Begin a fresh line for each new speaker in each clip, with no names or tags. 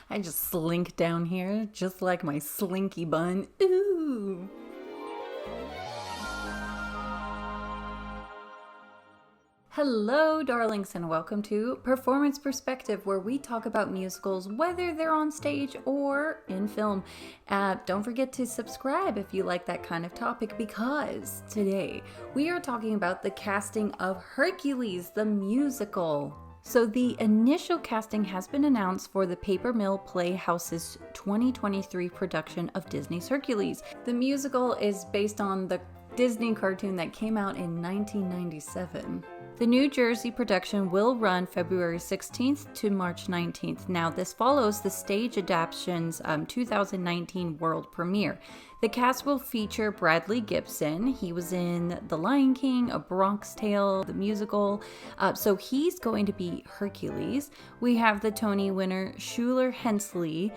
I just slink down here just like my slinky bun. Ooh. Hello, darlings, and welcome to Performance Perspective, where we talk about musicals, whether they're on stage or in film. Don't forget to subscribe if you like that kind of topic, because today we are talking about the casting of Hercules, the musical. So the initial casting has been announced for the Paper Mill Playhouse's 2023 production of Disney's Hercules. The musical is based on the Disney cartoon that came out in 1997. The New Jersey production will run February 16th to March 19th. Now, this follows the stage adaptation's 2019 world premiere. The cast will feature Bradley Gibson. He was in The Lion King, A Bronx Tale, the musical. So he's going to be Hercules. We have the Tony winner Shuler Hensley.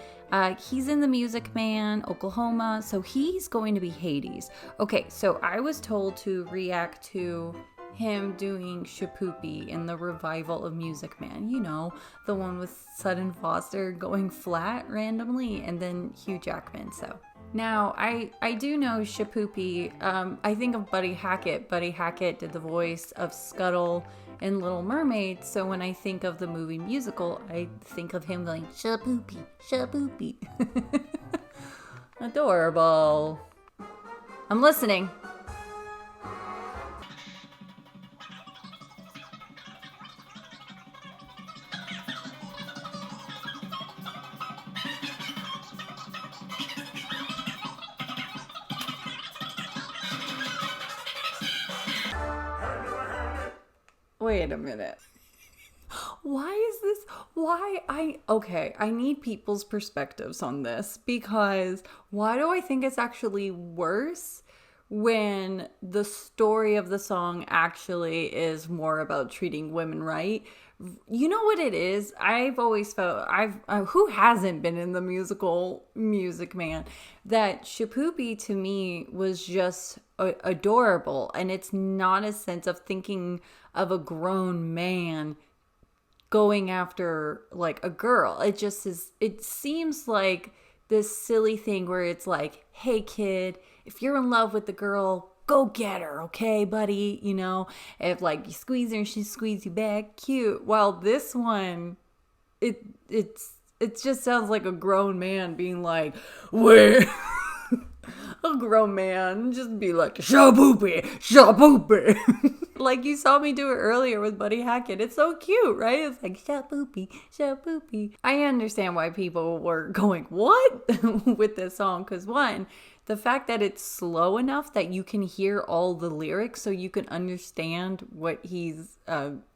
He's in The Music Man, Oklahoma. So he's going to be Hades. Okay, so I was told to react to him doing Shapoopy in the revival of Music Man, you know, the one with Sutton Foster going flat randomly, and then Hugh Jackman. So now I do know Shapoopy. I think of Buddy Hackett. Buddy Hackett did the voice of Scuttle in Little Mermaid, so when I think of the movie musical, I think of him going Shapoopy, Shapoopy. Adorable. I'm listening. Wait a minute. I need people's perspectives on this, because why do I think it's actually worse when the story of the song actually is more about treating women right? You know what it is? I've always felt, who hasn't been in the musical Music Man? That Shapoopy to me was just adorable, and it's not a sense of thinking of a grown man going after like a girl. It just is, it seems like this silly thing where it's like, hey kid, if you're in love with the girl, go get her, okay, buddy? You know, if like you squeeze her and she squeeze you back, cute. Well, this one, it just sounds like a grown man being like, wait. A grown man just be like, shaboopy, shaboopy. Like you saw me do it earlier with Buddy Hackett. It's so cute, right? It's like, shaboopy, shaboopy. I understand why people were going, what? with this song. Because one, the fact that it's slow enough that you can hear all the lyrics so you can understand what he's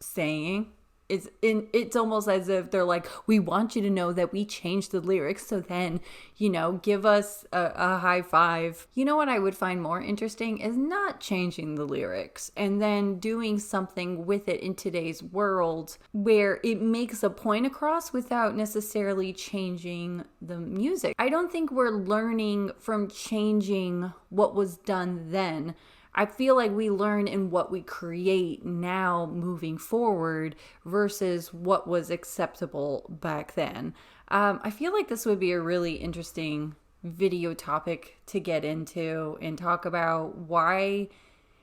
saying. It's almost as if they're like, we want you to know that we changed the lyrics, so then, you know, give us a high five. You know what I would find more interesting is not changing the lyrics and then doing something with it in today's world where it makes a point across without necessarily changing the music. I don't think we're learning from changing what was done then. I feel like we learn in what we create now moving forward versus what was acceptable back then. I feel like this would be a really interesting video topic to get into and talk about why,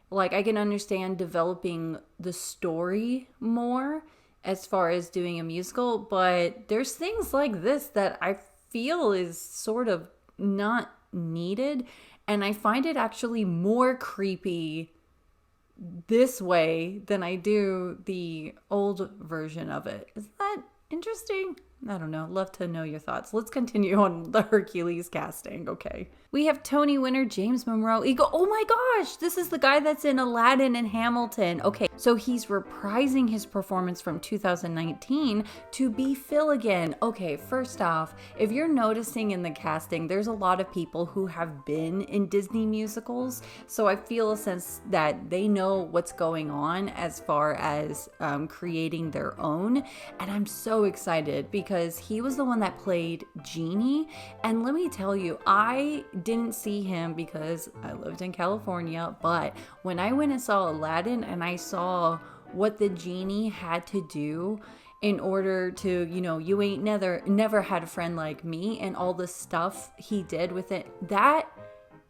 like, I can understand developing the story more as far as doing a musical, but there's things like this that I feel is sort of not needed. And I find it actually more creepy this way than I do the old version of it. Is that interesting? I don't know. Love to know your thoughts. Let's continue on the Hercules casting, okay? We have Tony winner James Monroe. Oh my gosh, this is the guy that's in Aladdin and Hamilton. Okay, so he's reprising his performance from 2019 to be Phil again. Okay, first off, if you're noticing in the casting, there's a lot of people who have been in Disney musicals, so I feel a sense that they know what's going on as far as creating their own, and I'm so excited because he was the one that played Genie, and let me tell you, I didn't see him because I lived in California, but when I went and saw Aladdin and I saw what the genie had to do in order to, you ain't never had a friend like me, and all the stuff he did with it. That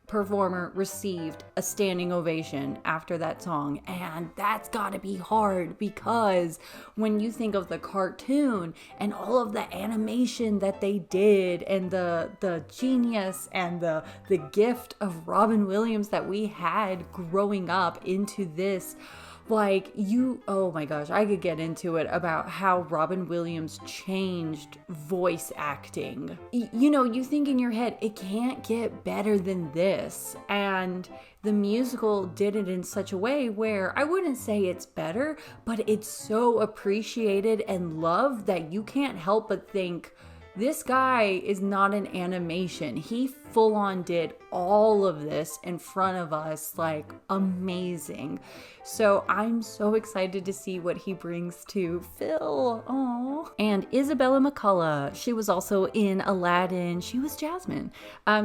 performer received a standing ovation after that song, and that's gotta be hard, because when you think of the cartoon and all of the animation that they did, and the genius and the gift of Robin Williams that we had growing up into this, oh my gosh, I could get into it about how Robin Williams changed voice acting. You think in your head, it can't get better than this. And the musical did it in such a way where I wouldn't say it's better, but it's so appreciated and loved that you can't help but think, this guy is not an animation. He full on did all of this in front of us, amazing. So I'm so excited to see what he brings to Phil. Aww. And Isabella McCullough, she was also in Aladdin. She was Jasmine.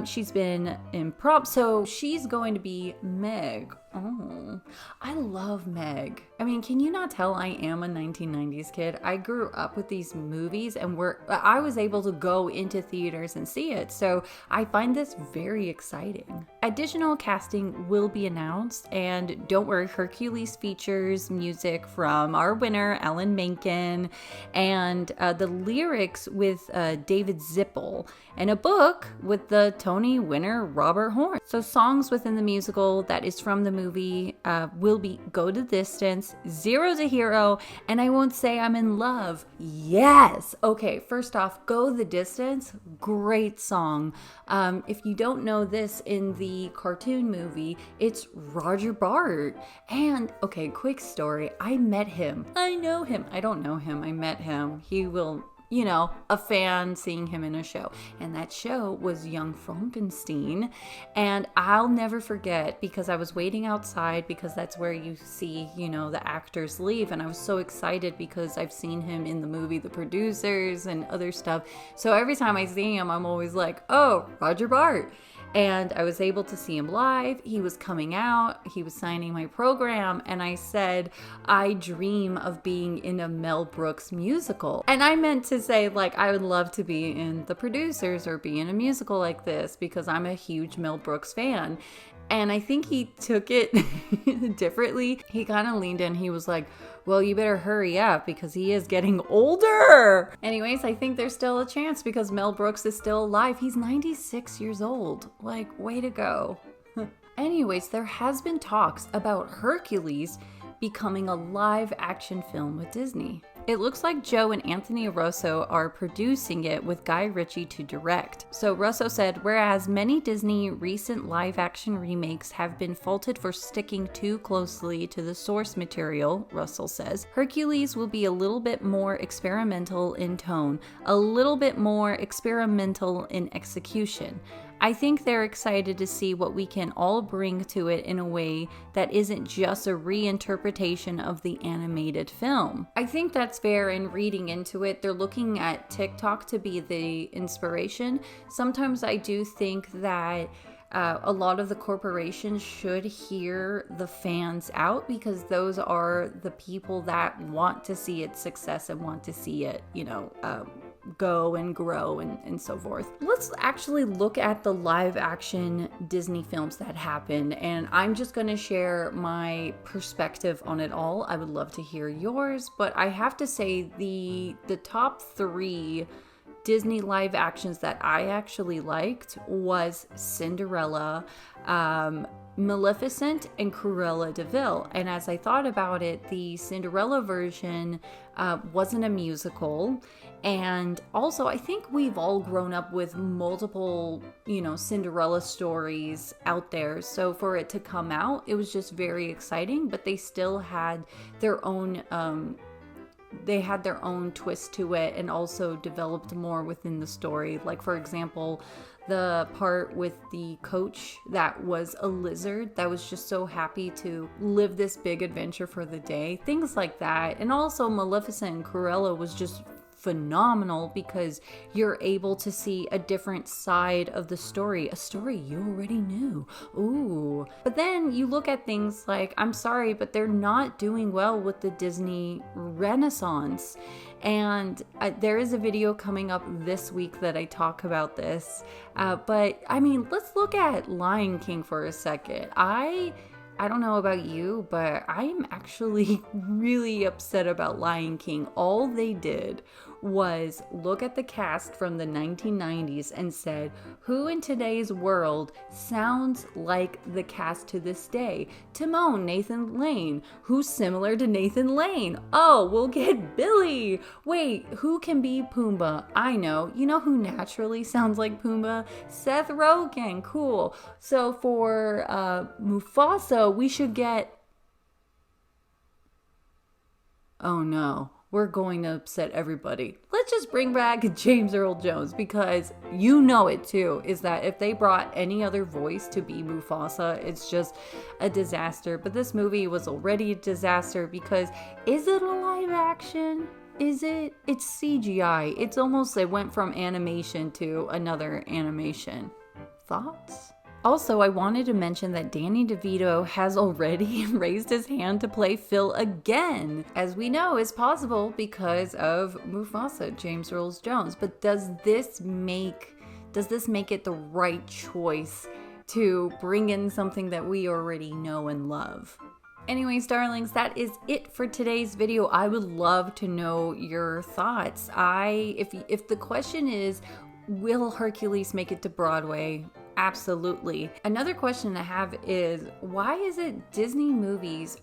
She's been in prop, so she's going to be Meg. Oh, I love Meg. I mean, can you not tell I am a 1990s kid? I grew up with these movies, and I was able to go into theaters and see it. So I find this very exciting. Additional casting will be announced, and don't worry, Hercules features music from our winner, Alan Menken, and the lyrics with David Zippel, and a book with the Tony winner, Robert Horn. So songs within the musical that is from the movie will be Go the Distance, Zero to Hero, and I Won't Say I'm in Love. Yes! Okay, first off, Go the Distance, great song. If you don't know this, in the cartoon movie, it's Roger Bart. And, okay, quick story, I met him. I know him. I don't know him. I met him. He will... a fan seeing him in a show. And that show was Young Frankenstein. And I'll never forget, because I was waiting outside, because that's where you see, the actors leave. And I was so excited because I've seen him in the movie The Producers and other stuff. So every time I see him, I'm always like, oh, Roger Bart. And I was able to see him live. He was coming out. He was signing my program. And I said, I dream of being in a Mel Brooks musical. And I meant to say, I would love to be in The Producers or be in a musical like this, because I'm a huge Mel Brooks fan. And I think he took it differently. He kind of leaned in. He was like, well, you better hurry up because he is getting older. Anyways, I think there's still a chance because Mel Brooks is still alive. He's 96 years old. Way to go. Anyways, there has been talks about Hercules becoming a live action film with Disney. It looks like Joe and Anthony Russo are producing it with Guy Ritchie to direct. So Russo said, whereas many Disney recent live action remakes have been faulted for sticking too closely to the source material, Russell says, Hercules will be a little bit more experimental in tone, a little bit more experimental in execution. I think they're excited to see what we can all bring to it in a way that isn't just a reinterpretation of the animated film. I think that's fair in reading into it. They're looking at TikTok to be the inspiration. Sometimes I do think that a lot of the corporations should hear the fans out, because those are the people that want to see its success and want to see it, go and grow and so forth. Let's actually look at the live action Disney films that happened, and I'm just going to share my perspective on it all. I would love to hear yours, but I have to say the top 3 Disney live actions that I actually liked was Cinderella, Maleficent, and Cruella de Vil. And as I thought about it, the Cinderella version wasn't a musical. And also, I think we've all grown up with multiple, Cinderella stories out there. So for it to come out, it was just very exciting, but they still had their own twist to it, and also developed more within the story. Like, for example, the part with the coach that was a lizard that was just so happy to live this big adventure for the day. Things like that. And also Maleficent and Cruella was just phenomenal because you're able to see a different side of the story, a story you already knew. Ooh. But then you look at things like, I'm sorry, but they're not doing well with the Disney Renaissance. And there is a video coming up this week that I talk about this. But I mean, let's look at Lion King for a second. I don't know about you, but I'm actually really upset about Lion King. All they did was look at the cast from the 1990s and said, who in today's world sounds like the cast to this day? Timon, Nathan Lane. Who's similar to Nathan Lane? Oh, we'll get Billy. Wait, who can be Pumbaa? I know. You know who naturally sounds like Pumbaa? Seth Rogen. Cool. So for Mufasa, we should get... Oh no. We're going to upset everybody. Let's just bring back James Earl Jones, because you know it too, is that if they brought any other voice to be Mufasa, it's just a disaster. But this movie was already a disaster because is it a live action? Is it? It's CGI. It's almost, it went from animation to another animation. Thoughts? Also, I wanted to mention that Danny DeVito has already raised his hand to play Phil again, as we know is possible because of Mufasa, James Earl Jones. But does this make it the right choice to bring in something that we already know and love? Anyways, darlings, that is it for today's video. I would love to know your thoughts. If the question is, will Hercules make it to Broadway? Absolutely. Another question I have is, why is it Disney movies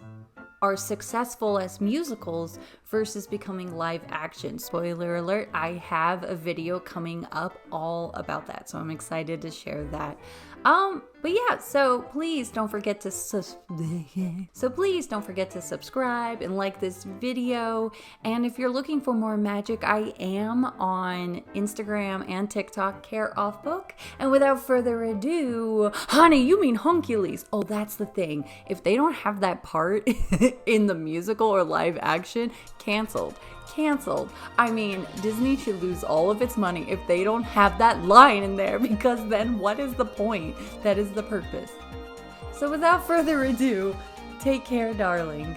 are successful as musicals versus becoming live action? Spoiler alert, I have a video coming up all about that, so I'm excited to share that. But yeah, so please don't forget to subscribe and like this video. And if you're looking for more magic, I am on Instagram and TikTok, Care Off Book. And without further ado, honey, you mean Hercules. Oh, that's the thing. If they don't have that part in the musical or live action, canceled. I mean, Disney should lose all of its money if they don't have that line in there, because then what is the point? That is the purpose. So without further ado, take care, darling.